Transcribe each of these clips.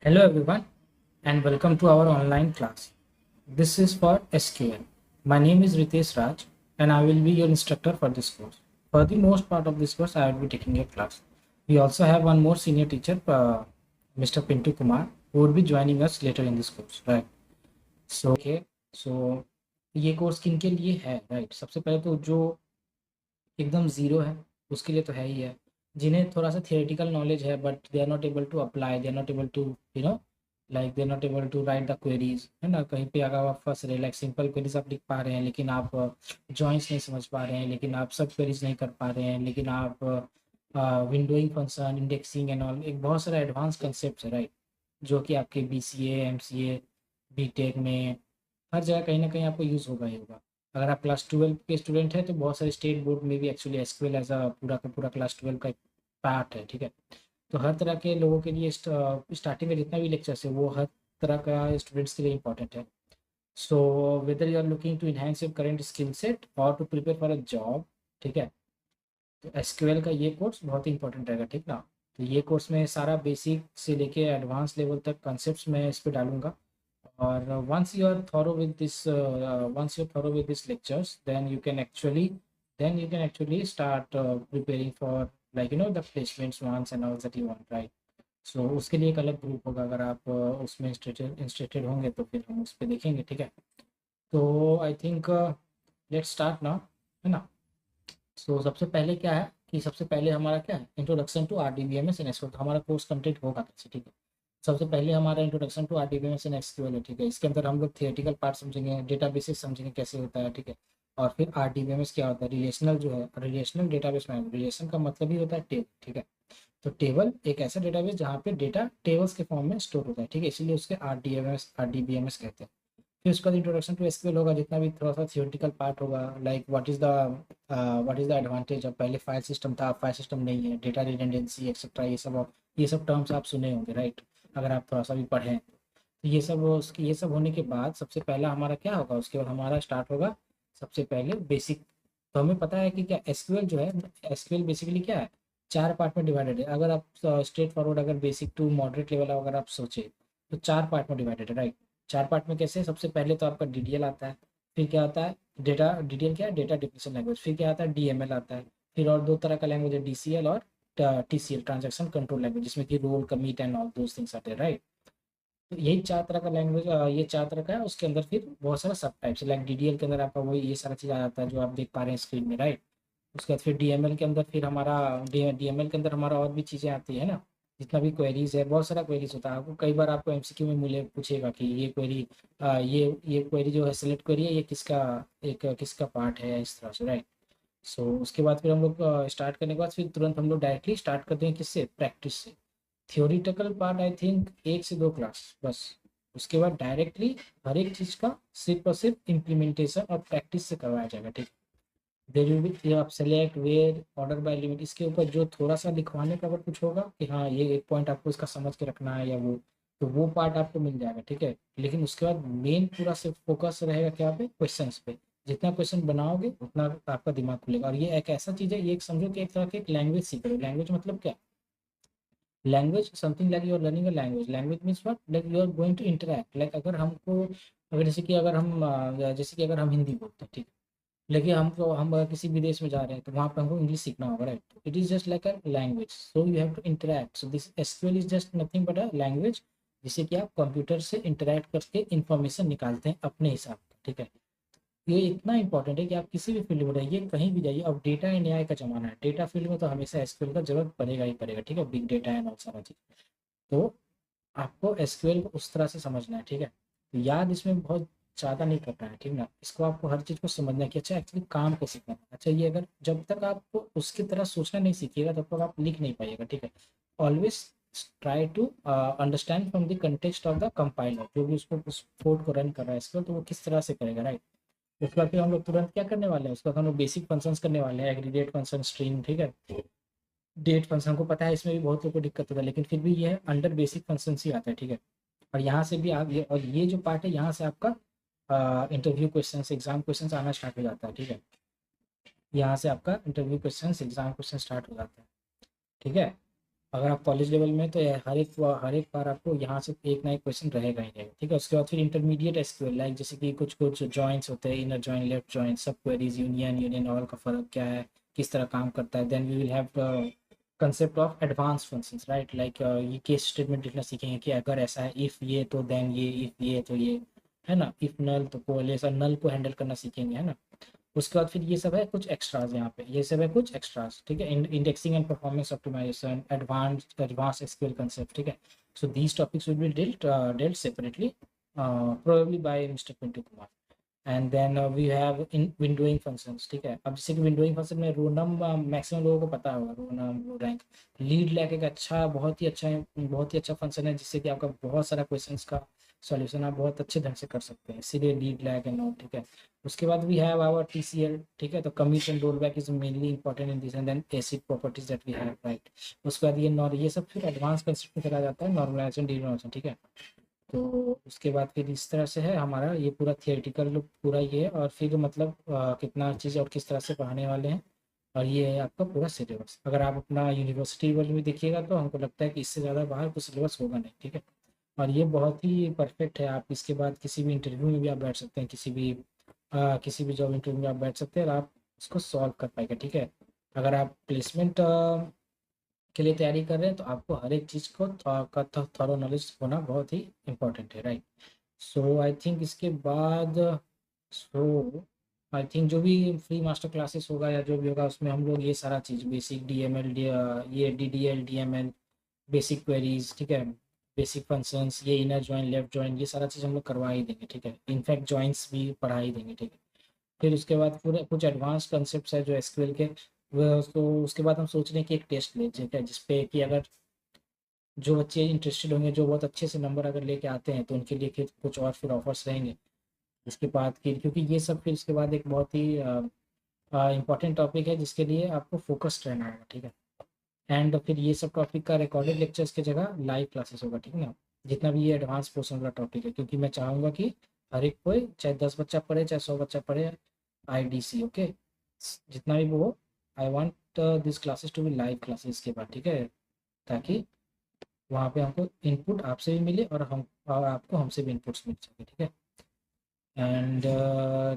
Hello everyone and welcome to our online class. This is for SQL. My name is Ritesh Raj and I will be your instructor for this course. For the most part of this course, I will be taking your class. We also have one more senior teacher, Mr. Pintu Kumar, who will be joining us later in this course. Right. So ये course किन के लिए है right सबसे पहले तो जो एकदम ज़ीरो है उसके लिए तो है ही है। जिन्हें थोड़ा सा थियोरेटिकल नॉलेज है but they are not able to apply, they are not able to you know like they are not able to write the queries, है ना। कहीं पे अगर आप फंस रहे, लाइक सिंपल क्वेरीज आप लिख पा रहे हैं लेकिन आप जॉइंट्स नहीं समझ पा रहे हैं, लेकिन आप सब क्वेरीज नहीं कर पा रहे हैं, लेकिन आप windowing function, indexing and all, एक बहुत सारा एडवांस कंसेप्ट है राइट, जो कि आपके BCA MCA BTech में हर जगह कहीं ना कहीं आपको यूज़ होगा ही होगा। अगर आप क्लास 12 के स्टूडेंट हैं तो बहुत सारे स्टेट बोर्ड में भी एक्चुअली एसक्यूएल एज अ पूरा का पूरा क्लास 12 का एक पार्ट है, ठीक है। तो हर तरह के लोगों के लिए स्टार्टिंग में जितना भी लेक्चर्स है वो हर तरह का स्टूडेंट्स के लिए इंपॉर्टेंट है। So whether you are looking to enhance your current skill set और to prepare for a job, ठीक है, तो एसक्यूएल का ये कोर्स बहुत ही इंपॉर्टेंट रहेगा, ठीक ना। तो ये कोर्स में सारा बेसिक से लेके एडवांस लेवल तक कॉन्सेप्ट्स मैं इस पे डालूंगा। और once you're thorough with these lectures, then you can actually start preparing for, like, the placements ones and all that you want, right? So उसके लिए एक अलग ग्रुप होगा, अगर आप उसमें इंटरेस्टेड होंगे तो फिर हम उस पर देखेंगे, ठीक है। तो I think let's start now, है ना। सो सबसे पहले क्या है कि सबसे पहले हमारा क्या है, introduction to RDBMS and SQL. हमारा कोर्स कंप्लीट होगा कैसे, ठीक है। सबसे पहले हमारा introduction to RDBMS and SQL है, ठीक है। इसके अंदर हम लोग थियोरेटिकल पार्ट समझेंगे, डेटाबेसेस समझेंगे कैसे होता है, ठीक है। और फिर RDBMS क्या होता है, रिलेशनल जो है, रिलेशनल डेटाबेस में, रिलेशन का मतलब ही होता है टेबल, ठीक है। तो टेबल एक ऐसा डेटाबेस जहाँ पे डेटा टेबल्स के फॉर्म में स्टोर होता है, ठीक है, इसीलिए उसके RDBMS कहते हैं। फिर उसका इंट्रोडक्शन टू एसक्यूएल होगा, जितना भी थोड़ा सा थियोरेटिकल पार्ट होगा, like what is the advantage. अब पहले फाइल सिस्टम था, अब फाइल सिस्टम नहीं है, डेटा रिडंडेंसी एक्सेट्रा, ये सब टर्म्स आप सुने होंगे राइट, अगर आप थोड़ा सा भी पढ़ें। तो ये सब होने के बाद सबसे पहला हमारा क्या होगा, उसके बाद हमारा स्टार्ट होगा सबसे पहले बेसिक। तो हमें पता है कि क्या एसक्यूएल जो है, एसक्यूएल बेसिकली क्या है, चार पार्ट में डिवाइडेड है। अगर आप स्ट्रेट फॉरवर्ड, अगर बेसिक टू मॉडरेट लेवल अगर आप सोचे तो चार पार्ट में डिवाइडेड है राइट। चार पार्ट में कैसे, सबसे पहले तो आपका DDL आता है, फिर क्या आता है डेटा, DDL क्या है, डेटा डिफरेंशियल लैंग्वेज, फिर क्या आता है DML आता है, फिर और दो तरह का लैंग्वेज है, DCL और TCL, ट्रांजेक्शन कंट्रोल लैंग्वेज, जिसमें कि roll, commit and all those things आते हैं राइट। तो यही चार तरह का लैंग्वेज, ये चार तरह का है। उसके अंदर फिर बहुत सारा सब टाइप्स, लाइक DDL के अंदर आपका वही ये सारा चीज़ आ जाता है जो आप देख पा रहे हैं स्क्रीन में राइट। उसके बाद फिर DML के अंदर फिर हमारा DML के अंदर हमारा और भी चीज़ें आती है ना, जितना भी क्वेरीज है, बहुत सारा क्वेरीज होता है। आपको कई बार आपको MCQ में मिले पूछेगा कि ये क्वेरी, ये क्वेरी जो है सिलेक्ट क्वेरी है, ये किसका पार्ट है, इस तरह से राइट। सो उसके बाद फिर हम लोग स्टार्ट करने के बाद फिर तुरंत हम लोग डायरेक्टली स्टार्ट करते हैं किससे, प्रैक्टिस से। थियोरिटिकल पार्ट आई थिंक 1 से 2 क्लास बस। उसके बाद डायरेक्टली हर एक चीज़ का सिर्फ और सिर्फ इम्प्लीमेंटेशन और प्रैक्टिस से करवाया जाएगा, ठीक। देर विल बी, आप select, where, order by limit, इसके ऊपर जो थोड़ा सा लिखवाने का अगर कुछ होगा कि हाँ ये एक पॉइंट आपको इसका समझ के रखना है या वो, तो वो पार्ट आपको मिल जाएगा, ठीक है। लेकिन उसके बाद मेन पूरा सिर्फ फोकस रहेगा क्या पे, क्वेश्चंस पे। जितना क्वेश्चन बनाओगे उतना आपका दिमाग खुलेगा। और ये एक ऐसा चीज़ है, ये एक समझो कि एक तरह की एक लैंग्वेज सीख रहे हो। लैंग्वेज मतलब क्या, language something like you are learning a language. Language means what, like you are going to interact, like अगर हमको, अगर जैसे कि अगर हम हिंदी बोलते हैं, ठीक है, लेकिन हम अगर किसी विदेश में जा रहे हैं तो वहाँ पे हमको इंग्लिश सीखना होगा right. It is just like a language, so you have to interact. So this SQL is just nothing but a language, जिससे कि आप कंप्यूटर से इंटरेक्ट करके इंफॉर्मेशन निकालते हैं अपने हिसाब का, ठीक है। ये इतना इंपॉर्टेंट है कि आप किसी भी फील्ड में रहिए, कहीं भी जाइए। अब डेटा एंड AI का जमाना है, डेटा फील्ड में तो हमेशा एसक्यूएल का जरूरत पड़ेगा ही पड़ेगा, ठीक है, बिग डेटा एंड और सारा चीज़। तो आपको एसक्यूएल को उस तरह से समझना है, ठीक है। तो याद इसमें बहुत ज़्यादा नहीं करना है, ठीक ना। इसको आपको हर चीज़ को समझना है कि अच्छा एक्चुअली काम कैसे करना है। अच्छा ये अगर जब तक आप उसकी तरह सोचना नहीं सीखिएगा तब तक आप लिख नहीं पाइएगा, ठीक है। Always try to understand from the context of the compiler, जो भी उसको उस कोड को रन कर रहा है इसको, तो वो किस तरह से करेगा राइट। उसके बाद फिर हम लोग तुरंत क्या करने वाले हैं, उसके बाद हम लोग बेसिक फंक्शंस करने वाले हैं, एग्रीगेट फंक्शन, स्ट्रिंग, ठीक है। डेट फंक्शन को पता है, इसमें भी बहुत लोगों को दिक्कत होता है, लेकिन फिर भी ये है अंडर बेसिक फंक्शन ही आता है, ठीक है। और यहाँ से भी आप ये जो पार्ट है, यहाँ से आपका इंटरव्यू क्वेश्चन, एग्जाम क्वेश्चन आना स्टार्ट हो जाता है, ठीक है। यहाँ से आपका interview question, exam question start हो जाता है, ठीक है। अगर आप कॉलेज लेवल में तो हर एक बार आपको यहाँ से एक ना एक क्वेश्चन रहेगा ही रहेगा, ठीक है। उसके बाद फिर इंटरमीडिएट एसक्यूएल, लाइक जैसे कि कुछ कुछ जॉइंट्स होते हैं, inner join, left join, sub queries, union all का फ़र्क क्या है, किस तरह काम करता है। Then we will have concept of advance functions, right, like ये केस स्टेटमेंट लिखना सीखेंगे कि अगर ऐसा है, इफ़ ये तो देन ये, इफ़ ये तो ये, है ना, इफ़ नल तो कोलेस, और नल को हैंडल करना सीखेंगे, है ना। उसके बाद फिर ये सब है कुछ एक्स्ट्राज, यहाँ पे ये सब है कुछ एक्स्ट्राज, ठीक है। Indexing and performance optimization, advance SQL concept, ठीक है। So these topics will be dealt separately, probably by Mr. Pintu Kumar. And then we have in windowing functions, ठीक है। अब जैसे कि विंडोइंग फंक्शन में रोनम मैक्सिमम लोगों को पता होगा, रोनम, रो रैंक, लीड लैक एक अच्छा, बहुत ही अच्छा फंक्शन है, जिससे कि आपका बहुत सारा क्वेश्चंस का सॉल्यूशन आप बहुत अच्छे ढंग से कर सकते हैं, इसीलिए लीड लैक एंड ऑल, ठीक है। उसके बाद वी हैव आवर टीसीएल, ठीक है। तो commit and roll back is mainly important in this, and then acid properties that we have, right. उसके बाद ये सब फिर एडवांस कंसेप्ट में चला जाता है, नॉर्मलाइजेशन, डिनॉर्मलाइजेशन, ठीक है। तो उसके बाद फिर इस तरह से है हमारा ये पूरा थियोरेटिकल पूरा ये है, और फिर मतलब कितना चीज़ और किस तरह से पढ़ाने वाले हैं, और ये है आपका पूरा सिलेबस। अगर आप अपना यूनिवर्सिटी लेवल में देखिएगा तो हमको लगता है कि इससे ज़्यादा बाहर कुछ सिलेबस होगा नहीं, ठीक है। और ये बहुत ही परफेक्ट है, आप इसके बाद किसी भी इंटरव्यू में भी आप बैठ सकते हैं, किसी भी जॉब इंटरव्यू में आप बैठ सकते हैं, और आप उसको सॉल्व कर पाएंगे, ठीक है। अगर आप प्लेसमेंट के लिए तैयारी कर रहे हैं तो आपको हर एक चीज़ को का थॉरो नॉलेज होना बहुत ही इम्पोर्टेंट है, राइट। सो आई थिंक इसके बाद, सो आई थिंक जो भी फ्री मास्टर क्लासेस होगा या जो भी होगा उसमें हम लोग ये सारा चीज़ बेसिक DML, ये DDL DML, बेसिक क्वेरीज, ठीक है, बेसिक फंक्शंस, ये इनर जॉइन, लेफ्ट जॉइन, ये सारा चीज़ हम लोग करवा ही देंगे, ठीक है। इनफैक्ट जॉइंट्स भी पढ़ा ही देंगे, ठीक है। फिर उसके बाद पूरे कुछ एडवांस कंसेप्ट है जो एसक्यूएल के, वो तो उसके बाद हम सोच रहे हैं कि एक टेस्ट ले, ठीक है, जिसपे कि अगर जो बच्चे इंटरेस्टेड होंगे, जो बहुत अच्छे से नंबर अगर लेके आते हैं, तो उनके लिए फिर कुछ और फिर ऑफर्स रहेंगे। इसके बाद फिर क्योंकि ये सब फिर इसके बाद एक बहुत ही इम्पॉर्टेंट टॉपिक है जिसके लिए आपको फोकस्ड रहना होगा, ठीक है। एंड फिर ये सब टॉपिक का रिकॉर्डेड लेक्चर्स की जगह लाइव क्लासेस होगा, ठीक है ना। जितना भी ये एडवांस पोर्शन वाला टॉपिक है, क्योंकि मैं चाहूँगा कि हर एक कोई, चाहे 10 बच्चा पढ़े चाहे 100 बच्चा पढ़े, IDC, ओके, जितना भी वो हो, I want this classes to be live classes के बाद, ठीक है, ताकि वहाँ पे हमको इनपुट आपसे भी मिले और आपको हमसे भी इनपुट्स मिल सके, ठीक है। एंड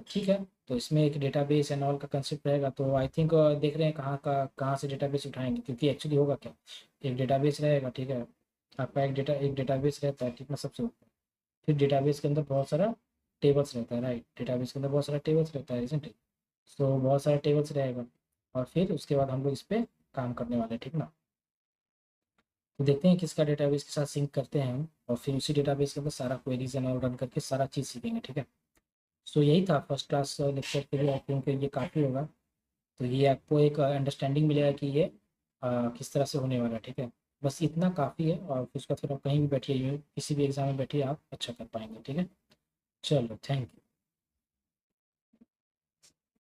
ठीक है, तो इसमें एक डेटाबेस एंड ऑल का कंसेप्ट रहेगा, तो आई थिंक देख रहे हैं कहाँ से डेटाबेस उठाएंगे, क्योंकि एक्चुअली होगा क्या, एक डेटाबेस रहेगा, ठीक है। आपका एक डेटाबेस रहता है, ठीक ना, सबसे ऊपर। फिर डेटाबेस के अंदर बहुत सारा टेबल्स रहता है, राइट, डेटाबेस के अंदर बहुत सारा टेबल्स रहता है, इजंट इट। सो बहुत सारे टेबल्स रहेगा, और फिर उसके बाद हम लोग इस पर काम करने वाले हैं, ठीक ना। तो देखते हैं किसका डेटाबेस के साथ सिंक करते हैं हम, और फिर उसी डेटाबेस के अंदर सारा क्वेरीज एंड ऑल रन करके सारा चीज़ सीखेंगे, ठीक है। सो यही था फर्स्ट क्लास लेक्चर के लिए, आई थिंक ये काफ़ी होगा। तो ये आपको एक अंडरस्टैंडिंग मिलेगा कि ये किस तरह से होने वाला है, ठीक है। बस इतना काफ़ी है, और फिर उसका फिर आप कहीं भी बैठिए, किसी भी एग्जाम में बैठिए, आप अच्छा कर पाएंगे, ठीक है। चलो, थैंक यू।